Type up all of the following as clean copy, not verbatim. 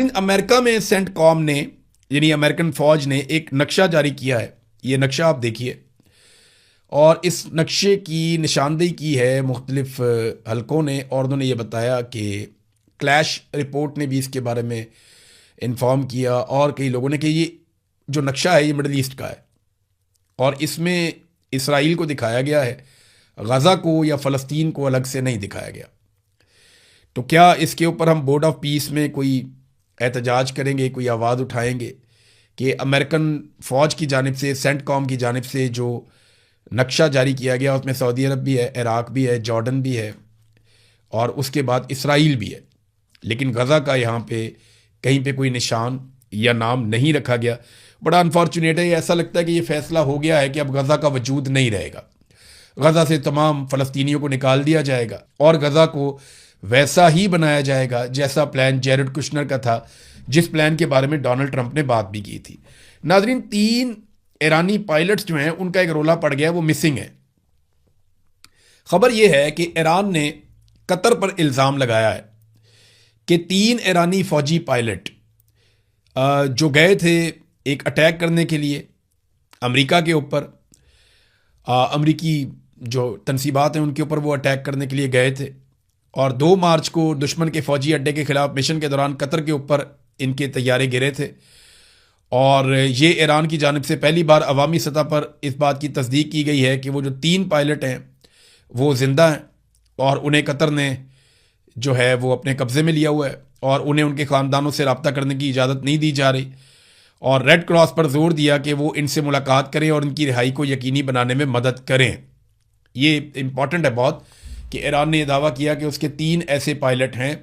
ناظرین، امریکہ میں سینٹ کام نے یعنی امریکن فوج نے ایک نقشہ جاری کیا ہے. یہ نقشہ آپ دیکھیے، اور اس نقشے کی نشاندہی کی ہے مختلف حلقوں نے، اور انہوں نے یہ بتایا کہ کلیش رپورٹ نے بھی اس کے بارے میں انفارم کیا، اور کئی لوگوں نے، کہ یہ جو نقشہ ہے یہ مڈل ایسٹ کا ہے، اور اس میں اسرائیل کو دکھایا گیا ہے، غزہ کو یا فلسطین کو الگ سے نہیں دکھایا گیا. تو کیا اس کے اوپر ہم بورڈ آف پیس میں کوئی احتجاج کریں گے، کوئی آواز اٹھائیں گے کہ امریکن فوج کی جانب سے، سینٹ کام کی جانب سے جو نقشہ جاری کیا گیا اس میں سعودی عرب بھی ہے، عراق بھی ہے، جارڈن بھی ہے، اور اس کے بعد اسرائیل بھی ہے، لیکن غزہ کا یہاں پہ کہیں پہ کوئی نشان یا نام نہیں رکھا گیا. بڑا انفارچونیٹ ہے. ایسا لگتا ہے کہ یہ فیصلہ ہو گیا ہے کہ اب غزہ کا وجود نہیں رہے گا، غزہ سے تمام فلسطینیوں کو نکال دیا جائے گا، اور غزہ کو ویسا ہی بنایا جائے گا جیسا پلان جیرڈ کشنر کا تھا، جس پلان کے بارے میں ڈونلڈ ٹرمپ نے بات بھی کی تھی. ناظرین، 3 ایرانی پائلٹس جو ہیں ان کا ایک رولا پڑ گیا، وہ مسنگ ہے. خبر یہ ہے کہ ایران نے قطر پر الزام لگایا ہے کہ 3 ایرانی فوجی پائلٹ جو گئے تھے ایک اٹیک کرنے کے لیے امریکہ کے اوپر، امریکی جو تنصیبات ہیں ان کے اوپر وہ اٹیک کرنے کے لیے گئے تھے، اور 2 مارچ کو دشمن کے فوجی اڈے کے خلاف مشن کے دوران قطر کے اوپر ان کے طیارے گرے تھے. اور یہ ایران کی جانب سے پہلی بار عوامی سطح پر اس بات کی تصدیق کی گئی ہے کہ وہ جو 3 پائلٹ ہیں وہ زندہ ہیں، اور انہیں قطر نے جو ہے وہ اپنے قبضے میں لیا ہوا ہے، اور انہیں ان کے خاندانوں سے رابطہ کرنے کی اجازت نہیں دی جا رہی، اور ریڈ کراس پر زور دیا کہ وہ ان سے ملاقات کریں اور ان کی رہائی کو یقینی بنانے میں مدد کریں. یہ امپورٹنٹ ہے بہت کہ ایران نے یہ دعویٰ کیا کہ اس کے 3 ایسے پائلٹ ہیں.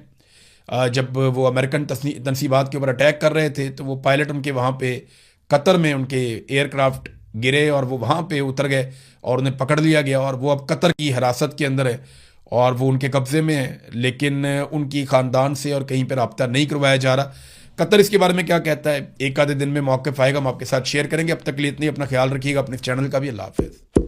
جب وہ امریکن تنصیبات کے اوپر اٹیک کر رہے تھے تو وہ پائلٹ ان کے وہاں پہ قطر میں ان کے ایئر کرافٹ گرے، اور وہ وہاں پہ اتر گئے اور انہیں پکڑ لیا گیا، اور وہ اب قطر کی حراست کے اندر ہے اور وہ ان کے قبضے میں ہے، لیکن ان کی خاندان سے اور کہیں پہ رابطہ نہیں کروایا جا رہا. قطر اس کے بارے میں کیا کہتا ہے، ایک آدھے دن میں موقف آئے گا، ہم آپ کے ساتھ شیئر کریں گے. اب تک لیے اتنی، اپنا خیال رکھیے گا، اپنے چینل کا بھی. اللہ حافظ.